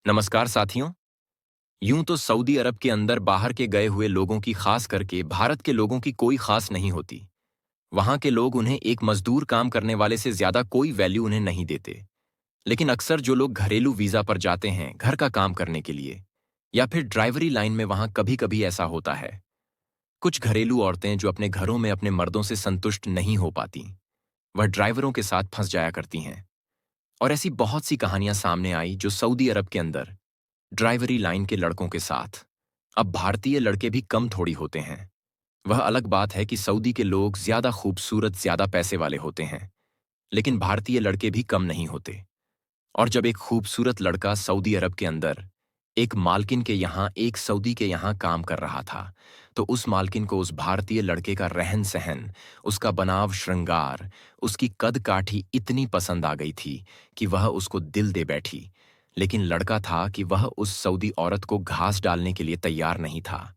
नमस्कार साथियों। यूं तो सऊदी अरब के अंदर बाहर के गए हुए लोगों की खास करके भारत के लोगों की कोई खास नहीं होती। वहां के लोग उन्हें एक मजदूर काम करने वाले से ज्यादा कोई वैल्यू उन्हें नहीं देते। लेकिन अक्सर जो लोग घरेलू वीजा पर जाते हैं घर का काम करने के लिए या फिर ड्राइवरी लाइन में, वहां कभी कभी ऐसा होता है। कुछ घरेलू औरतें जो अपने घरों में अपने मर्दों से संतुष्ट नहीं हो पाती, वह ड्राइवरों के साथ फंस जाया करती हैं। और ऐसी बहुत सी कहानियां सामने आई जो सऊदी अरब के अंदर ड्राइवरी लाइन के लड़कों के साथ। अब भारतीय लड़के भी कम थोड़ी होते हैं। वह अलग बात है कि सऊदी के लोग ज्यादा खूबसूरत, ज्यादा पैसे वाले होते हैं, लेकिन भारतीय लड़के भी कम नहीं होते। और जब एक खूबसूरत लड़का सऊदी अरब के अंदर एक मालकिन के यहाँ, एक सऊदी के यहाँ काम कर रहा था, तो उस मालकिन को उस भारतीय लड़के का रहन सहन, उसका बनाव, श्रृंगार, उसकी कद काठी इतनी पसंद आ गई थी कि वह उसको दिल दे बैठी। लेकिन लड़का था कि वह उस सऊदी औरत को घास डालने के लिए तैयार नहीं था।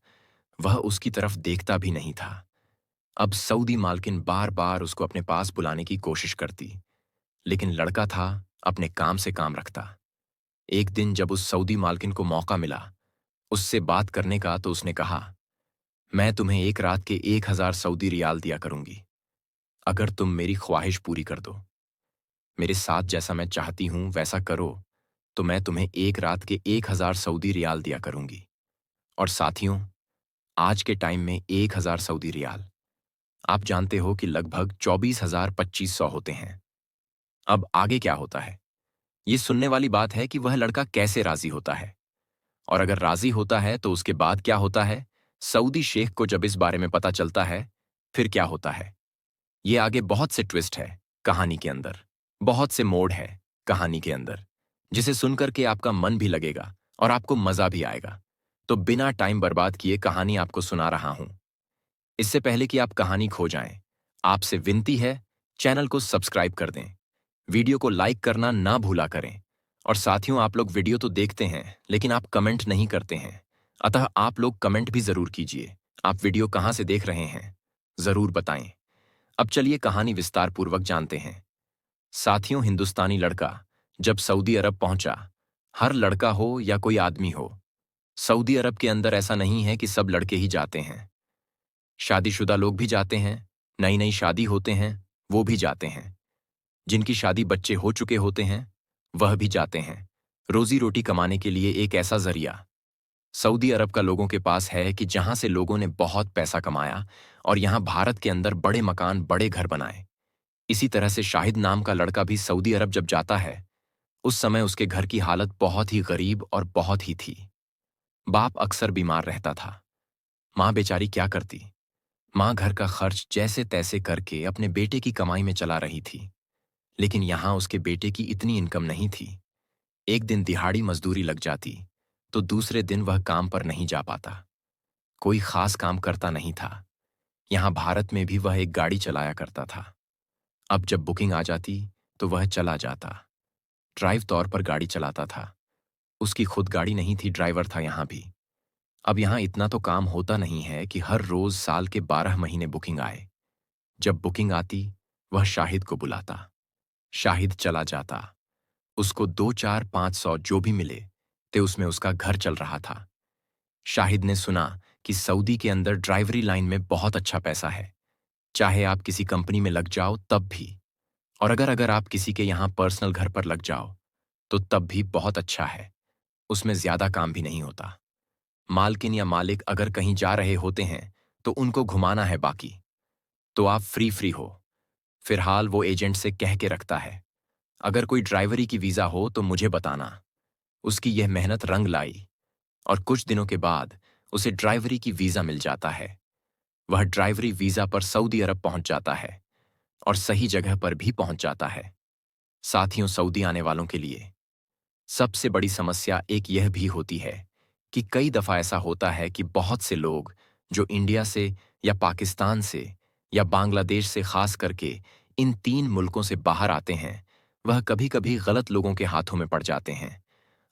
वह उसकी तरफ देखता भी नहीं था। अब सऊदी मालकिन बार बार उसको अपने पास बुलाने की कोशिश करती, लेकिन लड़का था अपने काम से काम रखता। एक दिन जब उस सऊदी मालकिन को मौका मिला उससे बात करने का, तो उसने कहा, मैं तुम्हें एक रात के 1,000 सऊदी रियाल दिया करूंगी अगर तुम मेरी ख्वाहिश पूरी कर दो। मेरे साथ जैसा मैं चाहती हूं वैसा करो, तो मैं तुम्हें एक रात के 1,000 सऊदी रियाल दिया करूंगी। और साथियों, आज के टाइम में 1,000 सऊदी रियाल, आप जानते हो कि लगभग 24,2500 होते हैं। अब आगे क्या होता है, ये सुनने वाली बात है कि वह लड़का कैसे राजी होता है। और अगर राजी होता है तो उसके बाद क्या होता है, सऊदी शेख को जब इस बारे में पता चलता है, फिर क्या होता है। ये आगे बहुत से ट्विस्ट है कहानी के अंदर, बहुत से मोड़ है कहानी के अंदर, जिसे सुनकर के आपका मन भी लगेगा और आपको मजा भी आएगा। तो बिना टाइम बर्बाद किए कहानी आपको सुना रहा हूं। इससे पहले कि आप कहानी खो जाएं, आपसे विनती है, चैनल को सब्सक्राइब कर दें, वीडियो को लाइक करना ना भूला करें। और साथियों, आप लोग वीडियो तो देखते हैं लेकिन आप कमेंट नहीं करते हैं, अतः आप लोग कमेंट भी जरूर कीजिए। आप वीडियो कहां से देख रहे हैं जरूर बताएं। अब चलिए कहानी विस्तार पूर्वक जानते हैं। साथियों, हिंदुस्तानी लड़का जब सऊदी अरब पहुंचा, हर लड़का हो या कोई आदमी हो, सऊदी अरब के अंदर ऐसा नहीं है कि सब लड़के ही जाते हैं। शादीशुदा लोग भी जाते हैं, नई नई शादी होते हैं वो भी जाते हैं, जिनकी शादी बच्चे हो चुके होते हैं वह भी जाते हैं। रोजी रोटी कमाने के लिए एक ऐसा जरिया सऊदी अरब का लोगों के पास है कि जहां से लोगों ने बहुत पैसा कमाया और यहां भारत के अंदर बड़े मकान, बड़े घर बनाए। इसी तरह से शाहिद नाम का लड़का भी सऊदी अरब जब जाता है, उस समय उसके घर की हालत बहुत ही गरीब और बहुत ही थी। बाप अक्सर बीमार रहता था, माँ बेचारी क्या करती। माँ घर का खर्च जैसे तैसे करके अपने बेटे की कमाई में चला रही थी। लेकिन यहां उसके बेटे की इतनी इनकम नहीं थी। एक दिन दिहाड़ी मजदूरी लग जाती तो दूसरे दिन वह काम पर नहीं जा पाता। कोई खास काम करता नहीं था। यहां भारत में भी वह एक गाड़ी चलाया करता था। अब जब बुकिंग आ जाती तो वह चला जाता, ड्राइव तौर पर गाड़ी चलाता था। उसकी खुद गाड़ी नहीं थी, ड्राइवर था यहां भी। अब यहां इतना तो काम होता नहीं है कि हर रोज साल के 12 महीने बुकिंग आए। जब बुकिंग आती वह शाहिद को बुलाता, शाहिद चला जाता। उसको 2, 4, 500 जो भी मिले ते उसमें उसका घर चल रहा था। शाहिद ने सुना कि सऊदी के अंदर ड्राइवरी लाइन में बहुत अच्छा पैसा है, चाहे आप किसी कंपनी में लग जाओ तब भी। और अगर अगर आप किसी के यहाँ पर्सनल घर पर लग जाओ तो तब भी बहुत अच्छा है। उसमें ज्यादा काम भी नहीं होता। मालकिन या मालिक अगर कहीं जा रहे होते हैं तो उनको घुमाना है, बाकी तो आप फ्री फ्री हो। फिलहाल वो एजेंट से कह के रखता है, अगर कोई ड्राइवरी की वीजा हो तो मुझे बताना। उसकी यह मेहनत रंग लाई और कुछ दिनों के बाद उसे ड्राइवरी की वीजा मिल जाता है। वह ड्राइवरी वीजा पर सऊदी अरब पहुंच जाता है और सही जगह पर भी पहुंच जाता है। साथियों, सऊदी आने वालों के लिए सबसे बड़ी समस्या एक यह भी होती है कि कई दफा ऐसा होता है कि बहुत से लोग जो इंडिया से या पाकिस्तान से या बांग्लादेश से, खास करके इन 3 मुल्कों से बाहर आते हैं, वह कभी कभी गलत लोगों के हाथों में पड़ जाते हैं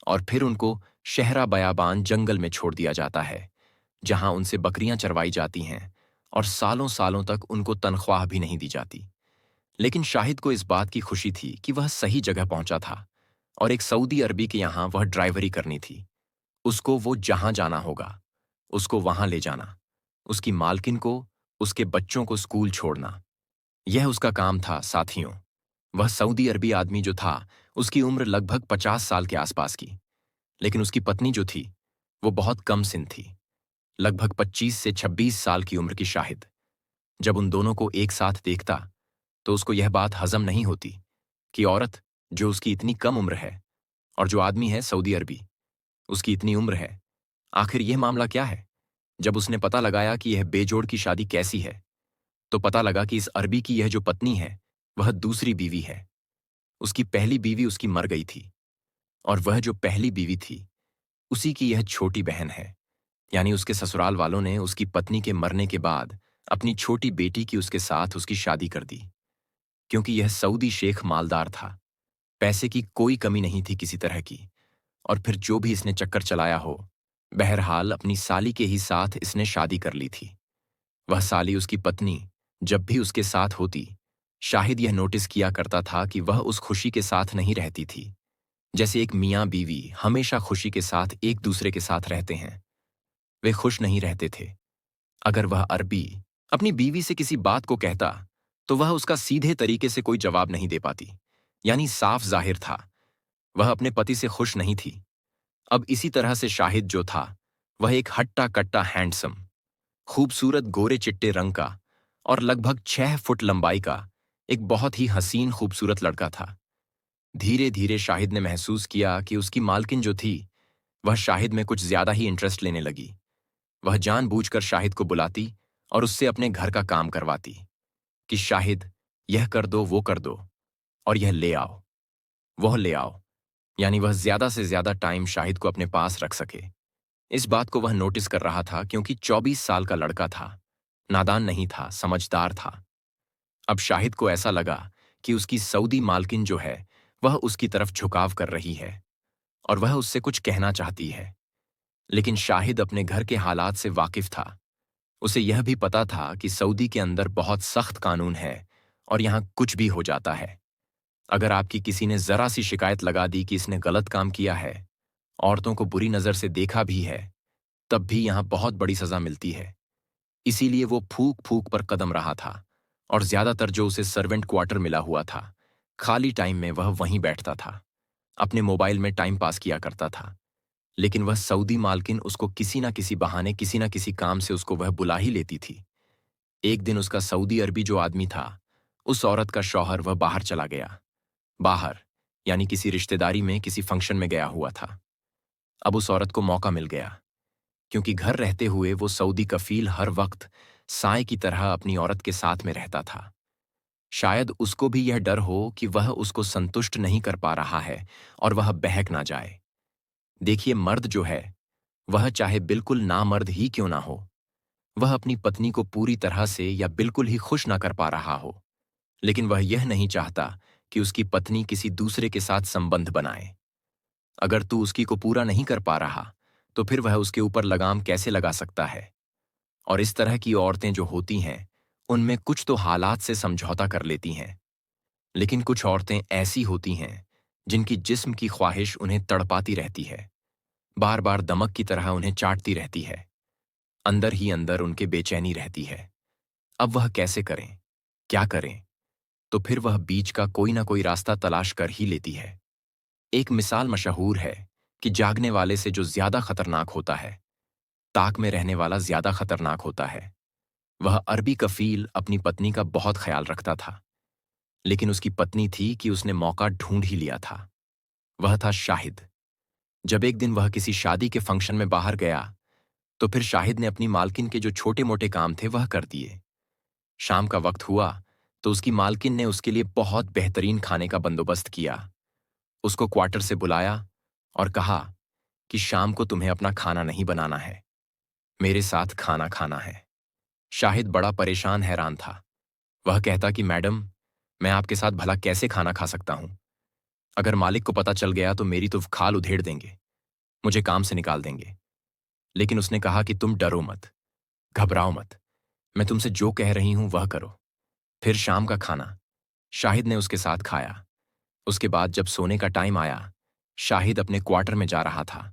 और फिर उनको शहरा बयाबान जंगल में छोड़ दिया जाता है, जहां उनसे बकरियां चरवाई जाती हैं और सालों सालों तक उनको तनख्वाह भी नहीं दी जाती। लेकिन शाहिद को इस बात की खुशी थी कि वह सही जगह पहुंचा था और एक सऊदी अरबी के यहाँ वह ड्राइवरी करनी थी। उसको वो जहाँ जाना होगा, उसको वहाँ ले जाना, उसकी मालकिन को, उसके बच्चों को स्कूल छोड़ना। यह उसका काम था साथियों। वह सऊदी अरबी आदमी जो था, उसकी उम्र लगभग 50 साल के आसपास की। लेकिन उसकी पत्नी जो थी, वो बहुत कम सिन थी, लगभग 25 से 26 साल की उम्र की शाहिद। जब उन दोनों को एक साथ देखता, तो उसको यह बात हजम नहीं होती कि औरत जो उसकी इतनी कम उम्र है और जो आदमी है सऊदी अरबी, उसकी इतनी उम्र है, आखिर यह मामला क्या है? जब उसने पता लगाया कि यह बेजोड़ की शादी कैसी है, तो पता लगा कि इस अरबी की यह जो पत्नी है, वह दूसरी बीवी है। उसकी पहली बीवी उसकी मर गई थी, और वह जो पहली बीवी थी, उसी की यह छोटी बहन है। यानी उसके ससुराल वालों ने उसकी पत्नी के मरने के बाद अपनी छोटी बेटी की उसके साथ उसकी शादी कर दी। क्योंकि यह सऊदी शेख मालदार था, पैसे की कोई कमी नहीं थी किसी तरह की। और फिर जो भी इसने चक्कर चलाया हो, बहरहाल अपनी साली के ही साथ इसने शादी कर ली थी। वह साली उसकी पत्नी जब भी उसके साथ होती, शाहिद यह नोटिस किया करता था कि वह उस खुशी के साथ नहीं रहती थी जैसे एक मियाँ बीवी हमेशा खुशी के साथ एक दूसरे के साथ रहते हैं। वे खुश नहीं रहते थे। अगर वह अरबी अपनी बीवी से किसी बात को कहता, तो वह उसका सीधे तरीके से कोई जवाब नहीं दे पाती। यानी साफ जाहिर था, वह अपने पति से खुश नहीं थी। अब इसी तरह से शाहिद जो था, वह एक हट्टा कट्टा हैंडसम, खूबसूरत गोरे चिट्टे रंग का और लगभग 6 फुट लंबाई का एक बहुत ही हसीन खूबसूरत लड़का था। धीरे धीरे शाहिद ने महसूस किया कि उसकी मालकिन जो थी, वह शाहिद में कुछ ज्यादा ही इंटरेस्ट लेने लगी। वह जानबूझकर शाहिद को बुलाती और उससे अपने घर का काम करवाती कि शाहिद, यह कर दो, वो कर दो, और यह ले आओ, वह ले आओ। यानी वह ज्यादा से ज्यादा टाइम शाहिद को अपने पास रख सके। इस बात को वह नोटिस कर रहा था क्योंकि 24 साल का लड़का था, नादान नहीं था, समझदार था। अब शाहिद को ऐसा लगा कि उसकी सऊदी मालकिन जो है, वह उसकी तरफ झुकाव कर रही है और वह उससे कुछ कहना चाहती है। लेकिन शाहिद अपने घर के हालात से वाकिफ था। उसे यह भी पता था कि सऊदी के अंदर बहुत सख्त कानून है और यहां कुछ भी हो जाता है। अगर आपकी किसी ने जरा सी शिकायत लगा दी कि इसने गलत काम किया है, औरतों को बुरी नजर से देखा भी है, तब भी यहां बहुत बड़ी सजा मिलती है। इसीलिए वो फूक फूक पर कदम रहा था और ज्यादातर जो उसे सर्वेंट क्वार्टर मिला हुआ था, खाली टाइम में वह वहीं बैठता था, अपने मोबाइल में टाइम पास किया करता था। लेकिन वह सऊदी मालकिन उसको किसी ना किसी बहाने किसी ना किसी काम से उसको वह बुला ही लेती थी। एक दिन उसका सऊदी अरबी जो आदमी था, उस औरत का शौहर, वह बाहर चला गया। बाहर यानी किसी रिश्तेदारी में किसी फंक्शन में गया हुआ था। अब उस औरत को मौका मिल गया, क्योंकि घर रहते हुए वो सऊदी कफील हर वक्त साए की तरह अपनी औरत के साथ में रहता था। शायद उसको भी यह डर हो कि वह उसको संतुष्ट नहीं कर पा रहा है और वह बहक ना जाए। देखिए, मर्द जो है, वह चाहे बिल्कुल नामर्द ही क्यों ना हो, वह अपनी पत्नी को पूरी तरह से या बिल्कुल ही खुश ना कर पा रहा हो, लेकिन वह यह नहीं चाहता कि उसकी पत्नी किसी दूसरे के साथ संबंध बनाए। अगर तू उसकी को पूरा नहीं कर पा रहा, तो फिर वह उसके ऊपर लगाम कैसे लगा सकता है? और इस तरह की औरतें जो होती हैं, उनमें कुछ तो हालात से समझौता कर लेती हैं, लेकिन कुछ औरतें ऐसी होती हैं जिनकी जिस्म की ख्वाहिश उन्हें तड़पाती रहती है, बार बार दमक की तरह उन्हें चाटती रहती है, अंदर ही अंदर उनके बेचैनी रहती है। अब वह कैसे करें, क्या करें? तो फिर वह बीच का कोई ना कोई रास्ता तलाश कर ही लेती है। एक मिसाल मशहूर है कि जागने वाले से जो ज्यादा खतरनाक होता है, ताक में रहने वाला ज्यादा खतरनाक होता है। वह अरबी कफील अपनी पत्नी का बहुत ख्याल रखता था, लेकिन उसकी पत्नी थी कि उसने मौका ढूंढ ही लिया था। वह था शाहिद। जब एक दिन वह किसी शादी के फंक्शन में बाहर गया, तो फिर शाहिद ने अपनी मालकिन के जो छोटे मोटे काम थे वह कर दिए। शाम का वक्त हुआ तो उसकी मालकिन ने उसके लिए बहुत बेहतरीन खाने का बंदोबस्त किया। उसको क्वार्टर से बुलाया और कहा कि शाम को तुम्हें अपना खाना नहीं बनाना है, मेरे साथ खाना खाना है। शाहिद बड़ा परेशान हैरान था। वह कहता कि मैडम, मैं आपके साथ भला कैसे खाना खा सकता हूं? अगर मालिक को पता चल गया तो मेरी तो खाल उधेड़ देंगे, मुझे काम से निकाल देंगे। लेकिन उसने कहा कि तुम डरो मत, घबराओ मत, मैं तुमसे जो कह रही हूं वह करो। फिर शाम का खाना शाहिद ने उसके साथ खाया। उसके बाद जब सोने का टाइम आया, शाहिद अपने क्वार्टर में जा रहा था।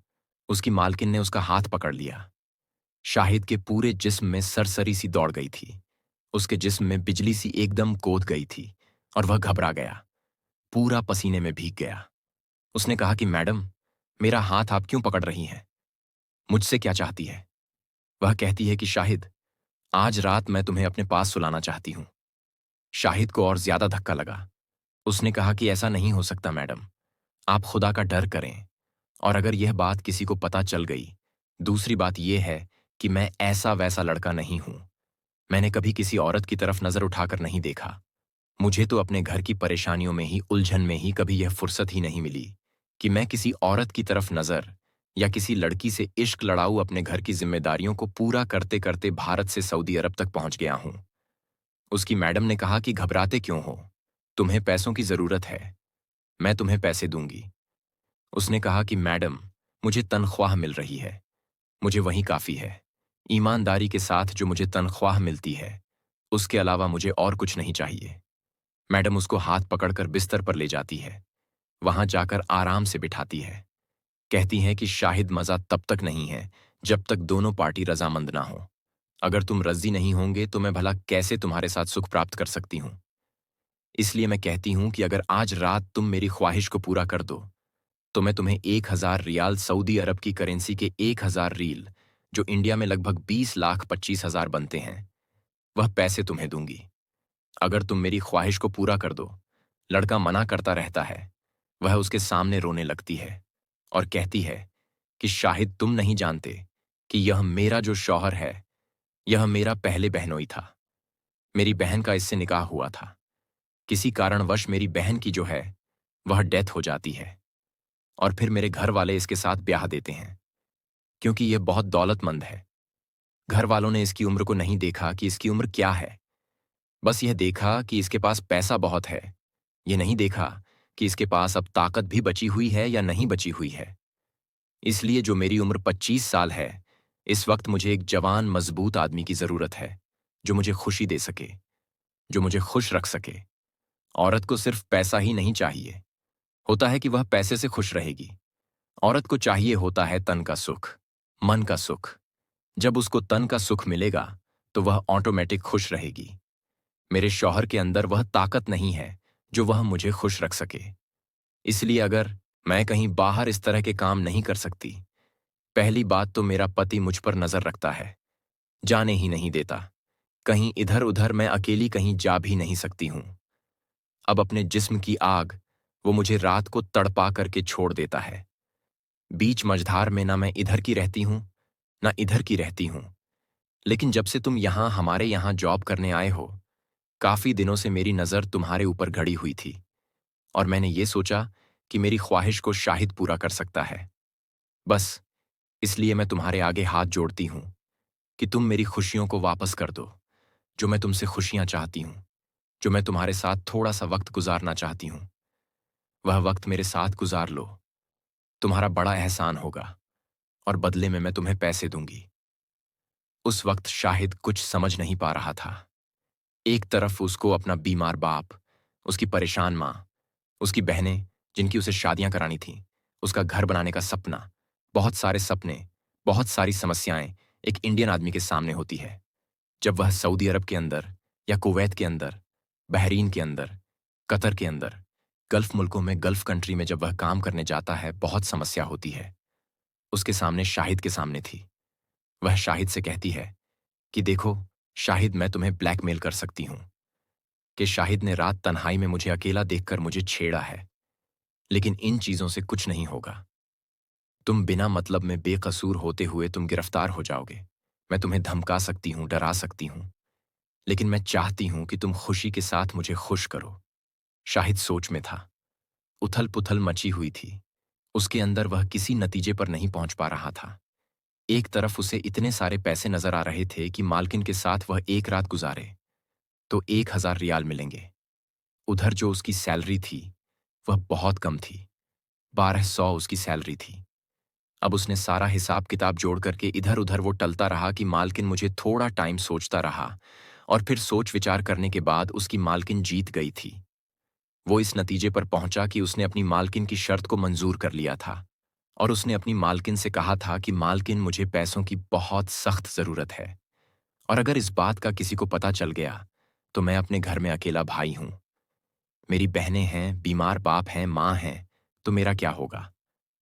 उसकी मालकिन ने उसका हाथ पकड़ लिया। शाहिद के पूरे जिस्म में सरसरी सी दौड़ गई थी। उसके जिस्म में बिजली सी एकदम कूद गई थी और वह घबरा गया, पूरा पसीने में भीग गया। उसने कहा कि मैडम, मेरा हाथ आप क्यों पकड़ रही हैं? मुझसे क्या चाहती है? वह कहती है कि शाहिद, आज रात मैं तुम्हें अपने पास सुलाना चाहती हूं। शाहिद को और ज्यादा धक्का लगा। उसने कहा कि ऐसा नहीं हो सकता मैडम, आप खुदा का डर करें। और अगर यह बात किसी को पता चल गई, दूसरी बात यह है कि मैं ऐसा वैसा लड़का नहीं हूं। मैंने कभी किसी औरत की तरफ नजर उठाकर नहीं देखा। मुझे तो अपने घर की परेशानियों में ही, उलझन में ही कभी यह फुर्सत ही नहीं मिली कि मैं किसी औरत की तरफ नजर या किसी लड़की से इश्क लड़ाऊं। अपने घर की जिम्मेदारियों को पूरा करते करते भारत से सऊदी अरब तक पहुंच गया हूं। उसकी मैडम ने कहा कि घबराते क्यों हो, तुम्हें पैसों की जरूरत है, मैं तुम्हें पैसे दूंगी। उसने कहा कि मैडम, मुझे तनख्वाह मिल रही है, मुझे वही काफी है। ईमानदारी के साथ जो मुझे तनख्वाह मिलती है, उसके अलावा मुझे और कुछ नहीं चाहिए। मैडम उसको हाथ पकड़कर बिस्तर पर ले जाती है, वहां जाकर आराम से बिठाती है। कहती हैं कि शाहिद, मजा तब तक नहीं है जब तक दोनों पार्टी रजामंद ना हो। अगर तुम राजी नहीं होंगे तो मैं भला कैसे तुम्हारे साथ सुख प्राप्त कर सकती हूं? इसलिए मैं कहती हूं कि अगर आज रात तुम मेरी ख्वाहिश को पूरा कर दो तो मैं तुम्हें 1,000 रियाल, सऊदी अरब की करेंसी के 1,000 रील, जो इंडिया में लगभग 20,25,000 बनते हैं, वह पैसे तुम्हें दूंगी। अगर तुम मेरी ख्वाहिश को पूरा कर दो। लड़का मना करता रहता है। वह उसके सामने रोने लगती है और कहती है कि शाहिद, तुम नहीं जानते कि यह मेरा जो शौहर है, यह मेरा पहले बहनोई था। मेरी बहन का इससे निकाह हुआ था। किसी कारणवश मेरी बहन की जो है वह डेथ हो जाती है और फिर मेरे घर वाले इसके साथ ब्याह देते हैं, क्योंकि यह बहुत दौलतमंद है। घर वालों ने इसकी उम्र को नहीं देखा कि इसकी उम्र क्या है, बस यह देखा कि इसके पास पैसा बहुत है। ये नहीं देखा कि इसके पास अब ताकत भी बची हुई है या नहीं बची हुई है। इसलिए जो मेरी उम्र 25 साल है, इस वक्त मुझे एक जवान मजबूत आदमी की जरूरत है, जो मुझे खुशी दे सके, जो मुझे खुश रख सके। औरत को सिर्फ पैसा ही नहीं चाहिए होता है कि वह पैसे से खुश रहेगी। औरत को चाहिए होता है तन का सुख, मन का सुख। जब उसको तन का सुख मिलेगा तो वह ऑटोमेटिक खुश रहेगी। मेरे शौहर के अंदर वह ताकत नहीं है जो वह मुझे खुश रख सके। इसलिए अगर मैं कहीं बाहर इस तरह के काम नहीं कर सकती, पहली बात तो मेरा पति मुझ पर नजर रखता है, जाने ही नहीं देता। कहीं इधर उधर मैं अकेली कहीं जा भी नहीं सकती हूं। अब अपने जिस्म की आग वो मुझे रात को तड़पा करके छोड़ देता है। बीच मझधार में ना मैं इधर की रहती हूं, ना इधर की रहती हूं। लेकिन जब से तुम यहां हमारे यहां जॉब करने आए हो, काफी दिनों से मेरी नजर तुम्हारे ऊपर गड़ी हुई थी और मैंने ये सोचा कि मेरी ख्वाहिश को शाहिद पूरा कर सकता है। बस इसलिए मैं तुम्हारे आगे हाथ जोड़ती हूं कि तुम मेरी खुशियों को वापस कर दो। जो मैं तुमसे खुशियां चाहती हूं, जो मैं तुम्हारे साथ थोड़ा सा वक्त गुजारना चाहती हूं, वह वक्त मेरे साथ गुजार लो। तुम्हारा बड़ा एहसान होगा और बदले में मैं तुम्हें पैसे दूंगी। उस वक्त शाहिद कुछ समझ नहीं पा रहा था। एक तरफ उसको अपना बीमार बाप, उसकी परेशान माँ, उसकी बहनें जिनकी उसे शादियां करानी थीं, उसका घर बनाने का सपना, बहुत सारे सपने, बहुत सारी समस्याएं एक इंडियन आदमी के सामने होती है जब वह सऊदी अरब के अंदर या कुवैत के अंदर, बहरीन के अंदर, कतर के अंदर, गल्फ मुल्कों में, गल्फ कंट्री में जब वह काम करने जाता है, बहुत समस्या होती है। उसके सामने शाहिद के सामने थी। वह शाहिद से कहती है कि देखो शाहिद, मैं तुम्हें ब्लैकमेल कर सकती हूं। कि शाहिद ने रात तन्हाई में मुझे अकेला देखकर मुझे छेड़ा है, लेकिन इन चीजों से कुछ नहीं होगा। तुम बिना मतलब में बेकसूर होते हुए तुम गिरफ्तार हो जाओगे। मैं तुम्हें धमका सकती हूं, डरा सकती हूं, लेकिन मैं चाहती हूं कि तुम खुशी के साथ मुझे खुश करो। शाहिद सोच में था। उथल पुथल मची हुई थी। उसके अंदर वह किसी नतीजे पर नहीं पहुंच पा रहा था। एक तरफ उसे इतने सारे पैसे नजर आ रहे थे कि मालकिन के साथ वह एक रात गुजारे तो 1,000 रियाल मिलेंगे। उधर जो उसकी सैलरी थी वह बहुत कम थी, 1,200 उसकी सैलरी थी। अब उसने सारा हिसाब किताब जोड़ करके इधर उधर वो टलता रहा कि मालकिन मुझे थोड़ा टाइम सोचता रहा और फिर सोच विचार करने के बाद उसकी मालकिन जीत गई थी। वो इस नतीजे पर पहुंचा कि उसने अपनी मालकिन की शर्त को मंजूर कर लिया था और उसने अपनी मालकिन से कहा था कि मालकिन, मुझे पैसों की बहुत सख्त ज़रूरत है और अगर इस बात का किसी को पता चल गया तो मैं अपने घर में अकेला भाई हूं। मेरी बहनें हैं, बीमार बाप हैं, माँ हैं, तो मेरा क्या होगा?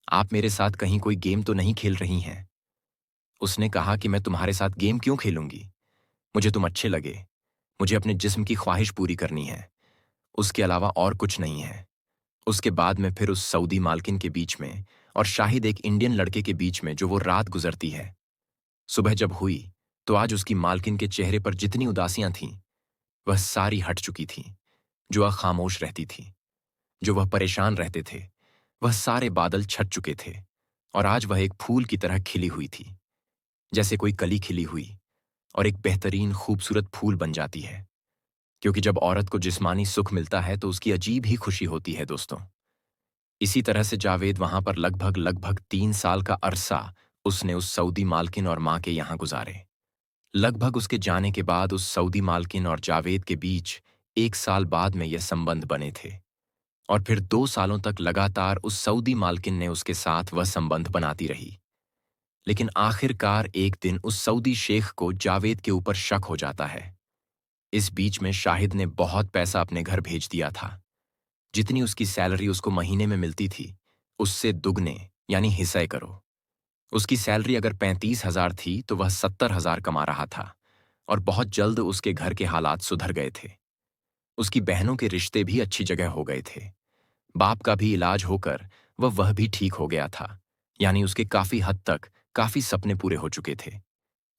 आप मेरे साथ कहीं कोई गेम तो नहीं खेल रही हैं? उसने कहा कि मैं तुम्हारे साथ गेम क्यों खेलूंगी? मुझे तुम अच्छे लगे। मुझे अपने जिस्म की ख्वाहिश पूरी करनी है। उसके अलावा और कुछ नहीं है। उसके बाद में फिर उस सऊदी मालकिन के बीच में और शाहिद एक इंडियन लड़के के बीच में जो वो रात गुजरती है। सुबह जब हुई तो आज उसकी मालकिन के चेहरे पर जितनी उदासियां थीं वह सारी हट चुकी थीं। जो वह खामोश रहती थी, जो वह परेशान रहते थे, वह सारे बादल छट चुके थे और आज वह एक फूल की तरह खिली हुई थी, जैसे कोई कली खिली हुई और एक बेहतरीन खूबसूरत फूल बन जाती है। क्योंकि जब औरत को जिस्मानी सुख मिलता है तो उसकी अजीब ही खुशी होती है दोस्तों। इसी तरह से जावेद वहां पर लगभग लगभग 3 साल का अरसा उसने उस सऊदी मालकिन और मां के यहां गुजारे। लगभग उसके जाने के बाद उस सऊदी मालकिन और जावेद के बीच 1 साल बाद में यह संबंध बने थे और फिर 2 सालों तक लगातार उस सऊदी मालकिन ने उसके साथ वह संबंध बनाती रही। लेकिन आखिरकार एक दिन उस सऊदी शेख को जावेद के ऊपर शक हो जाता है। इस बीच में शाहिद ने बहुत पैसा अपने घर भेज दिया था। जितनी उसकी सैलरी उसको महीने में मिलती थी उससे दुगने यानी हिस्से करो। उसकी सैलरी अगर 35,000 थी तो वह 70,000 कमा रहा था और बहुत जल्द उसके घर के हालात सुधर गए थे। उसकी बहनों के रिश्ते भी अच्छी जगह हो गए थे। बाप का भी इलाज होकर वह भी ठीक हो गया था, यानी उसके काफी हद तक काफी सपने पूरे हो चुके थे।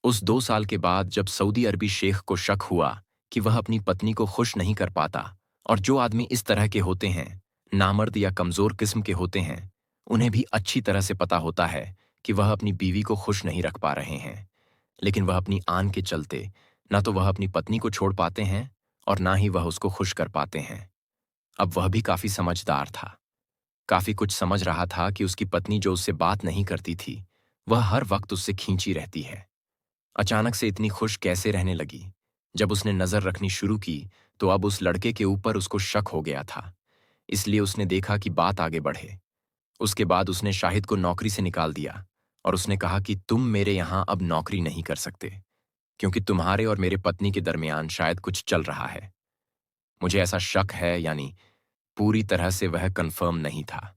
उस 2 साल के बाद जब सऊदी अरबी शेख को शक हुआ कि वह अपनी पत्नी को खुश नहीं कर पाता और जो आदमी इस तरह के होते हैं, नामर्द या कमजोर किस्म के होते हैं, उन्हें भी अच्छी तरह से पता होता है कि वह अपनी बीवी को खुश नहीं रख पा रहे हैं, लेकिन वह अपनी आन के चलते ना तो वह अपनी पत्नी को छोड़ पाते हैं और ना ही वह उसको खुश कर पाते हैं। अब वह भी काफी समझदार था, काफी कुछ समझ रहा था कि उसकी पत्नी जो उससे बात नहीं करती थी वह हर वक्त उससे खींची रहती है। अचानक से इतनी खुश कैसे रहने लगी? जब उसने नजर रखनी शुरू की तो अब उस लड़के के ऊपर उसको शक हो गया था, इसलिए उसने देखा कि बात आगे बढ़े। उसके बाद उसने शाहिद को नौकरी से निकाल दिया और उसने कहा कि तुम मेरे यहां अब नौकरी नहीं कर सकते क्योंकि तुम्हारे और मेरे पत्नी के दरमियान शायद कुछ चल रहा है। मुझे ऐसा शक है, यानी पूरी तरह से वह कंफर्म नहीं था।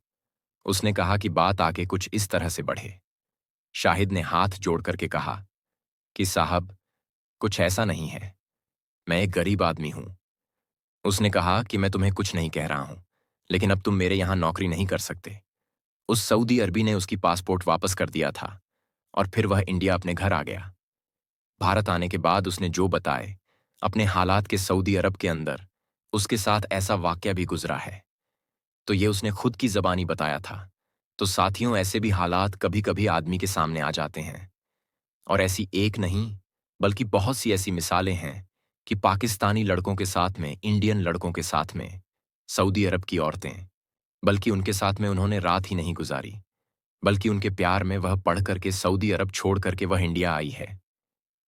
उसने कहा कि बात आगे कुछ इस तरह से बढ़े। शाहिद ने हाथ जोड़ करके कहा कि साहब, कुछ ऐसा नहीं है, मैं एक गरीब आदमी हूं। उसने कहा कि मैं तुम्हें कुछ नहीं कह रहा हूं, लेकिन अब तुम मेरे यहां नौकरी नहीं कर सकते। उस सऊदी अरबी ने उसकी पासपोर्ट वापस कर दिया था और फिर वह इंडिया अपने घर आ गया। भारत आने के बाद उसने जो बताए अपने हालात के सऊदी अरब के अंदर उसके साथ ऐसा वाकया भी गुजरा है, तो ये उसने खुद की जबानी बताया था। तो साथियों, ऐसे भी हालात कभी कभी आदमी के सामने आ जाते हैं और ऐसी एक नहीं बल्कि बहुत सी ऐसी मिसालें हैं कि पाकिस्तानी लड़कों के साथ में, इंडियन लड़कों के साथ में, सऊदी अरब की औरतें, बल्कि उनके साथ में उन्होंने रात ही नहीं गुजारी, बल्कि उनके प्यार में वह पढ़ करके सऊदी अरब छोड़ करके वह इंडिया आई है।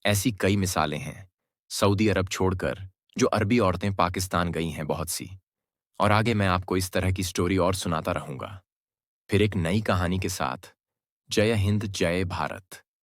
ऐसी कई मिसालें हैं सऊदी अरब छोड़कर जो अरबी औरतें पाकिस्तान गई हैं, बहुत सी। और आगे मैं आपको इस तरह की स्टोरी और सुनाता रहूंगा, फिर एक नई कहानी के साथ। जय हिंद, जय भारत।